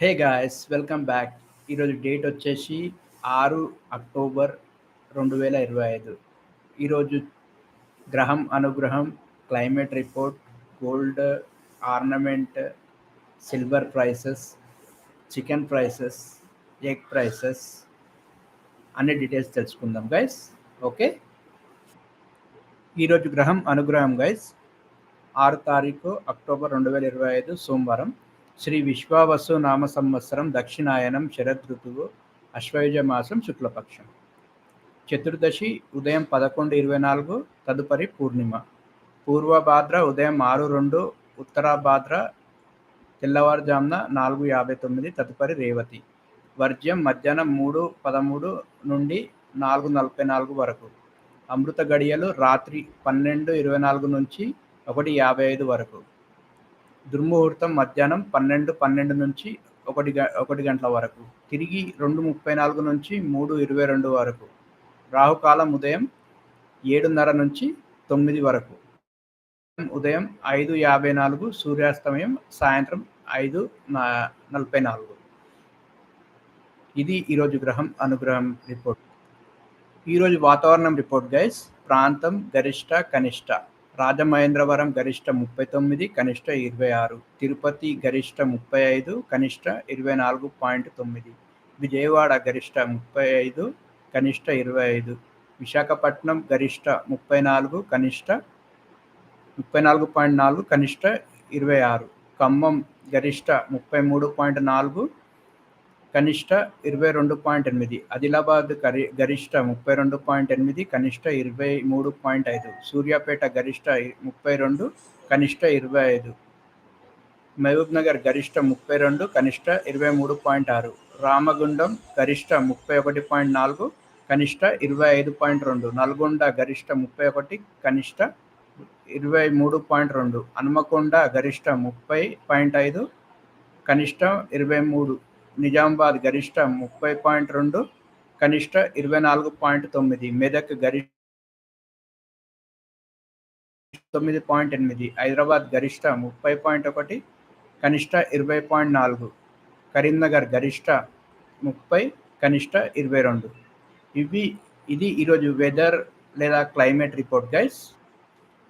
Hey guys welcome back. ఈరోజు date వచ్చేసి 6 October 2025. ఈరోజు గ్రహం అనుగ్రహం, climate report, gold ornament, silver prices, chicken prices, egg prices అన్ని డీటెయిల్స్ తెలుసుకుందాం గైస్. ఓకే, ఈరోజు గ్రహం అనుగ్రహం గైస్ 6 తారీఖు అక్టోబర్ 2025 సోమవారం. శ్రీ విశ్వావసు నామ సంవత్సరం దక్షిణాయనం శరద్ ఋతువు అశ్వయుజ మాసం శుక్లపక్షం. చతుర్దశి ఉదయం 11:24, తదుపరి పూర్ణిమ. పూర్వభాద్ర ఉదయం 6:02, ఉత్తరాభాద్ర తెల్లవారుజామున 4:59, తదుపరి రేవతి. వర్జ్యం మధ్యాహ్నం 3:13 నుండి 4:44 వరకు. అమృత గడియలు రాత్రి 12:24 నుంచి 1:55 వరకు. దుర్ముహూర్తం మధ్యాహ్నం 12:12 నుంచి 1 గంటల వరకు, తిరిగి 2:34 నుంచి 3:22 వరకు. రాహుకాలం ఉదయం 7:30 నుంచి 9 వరకు. ఉదయం 5:54, సూర్యాస్తమయం సాయంత్రం 5:44. ఇది ఈరోజు గ్రహం అనుగ్రహం రిపోర్ట్. ఈరోజు వాతావరణం రిపోర్ట్ గైస్. ప్రాంతం గరిష్ట కనిష్ట. రాజమహేంద్రవరం గరిష్ట 39, కనిష్ట 26. తిరుపతి గరిష్ట 35, కనిష్ట 24.9. విజయవాడ గరిష్ట 35, కనిష్ట 25. విశాఖపట్నం గరిష్ట 34, కనిష్ట 34.4, కనిష్ట 26. ఖమ్మం గరిష్ట 33.4, కనిష్ట 22.8. ఆదిలాబాద్ గరిష్ట 32.8, కనిష్ట 23.5. సూర్యాపేట గరిష్ట 32, కనిష్ట 25. మహబూబ్ నగర్ గరిష్ట 32, కనిష్ట 23.6. రామగుండం గరిష్ట 31.4, కనిష్ట 25.2. నల్గొండ గరిష్ట 31, కనిష్ట 23.2. హన్మకొండ గరిష్ట 30.5, కనిష్ట 23. నిజామాబాద్ గరిష్ట 30.2, కనిష్ట 24.9. మెదక్ గరిష్ట 9.8. హైదరాబాద్ గరిష్ట 30.1, కనిష్ట 20.4. కరీంనగర్ గరిష్ట 30, కనిష్ట 22. ఇది ఈరోజు వెదర్ లేదా క్లైమేట్ రిపోర్ట్ గైస్.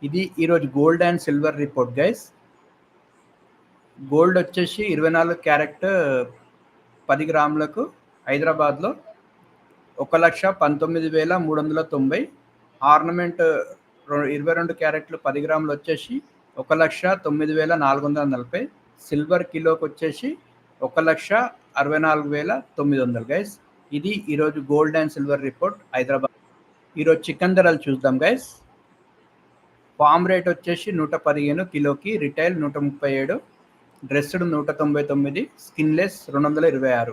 ఇది ఈరోజు gold and silver report guys. Gold వచ్చేసి 24 క్యారెట్ 10 గ్రాములకు హైదరాబాద్లో 1,19,390. ఆర్నమెంట్ 22 క్యారెట్లు 10 గ్రాములు వచ్చేసి 1,09,440. సిల్వర్ కిలోకి వచ్చేసి 1,64,900 గైస్. ఇది ఈరోజు gold and silver report Hyderabad. ఈరోజు చికెన్ ధరలు చూద్దాం గైస్. ఫామ్ రేట్ వచ్చేసి 115 కిలోకి, రిటైల్ 137, డ్రెస్డ్ 199, స్కిన్లెస్ 226.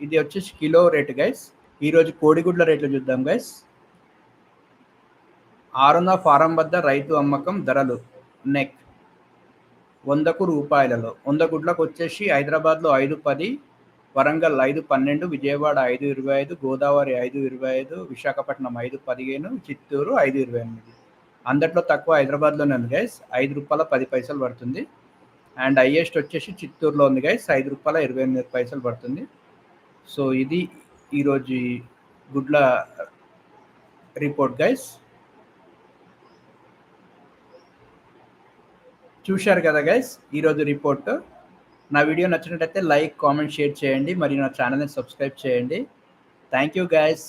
ఇది వచ్చేసి కిలో రేట్ గైస్. ఈరోజు కోడిగుడ్ల రేట్లు చూద్దాం గైస్. 6న ఫారం వద్ద రైతు అమ్మకం ధరలు. నెక్ 100కు రూపాయలలో. 100 గుడ్లకు వచ్చేసి హైదరాబాద్లో 5.10, వరంగల్ 5.12, విజయవాడ 5.25, గోదావరి 5.25, విశాఖపట్నం 5.15, చిత్తూరు 5.28. అందట్లో తక్కువ హైదరాబాద్లోనే ఉంది గైస్, ₹5.10 పడుతుంది. అండ్ హైయెస్ట్ వచ్చేసి చిత్తూరులో ఉంది గైస్, ₹5.28 పడుతుంది. సో ఇది ఈరోజు గుడ్ల రిపోర్ట్ గైస్. చూశారు కదా గైస్ ఈరోజు రిపోర్ట్. నా వీడియో నచ్చినట్టయితే లైక్, కామెంట్, షేర్ చేయండి. మరియు నా ఛానల్ని సబ్స్క్రైబ్ చేయండి. Thank you guys.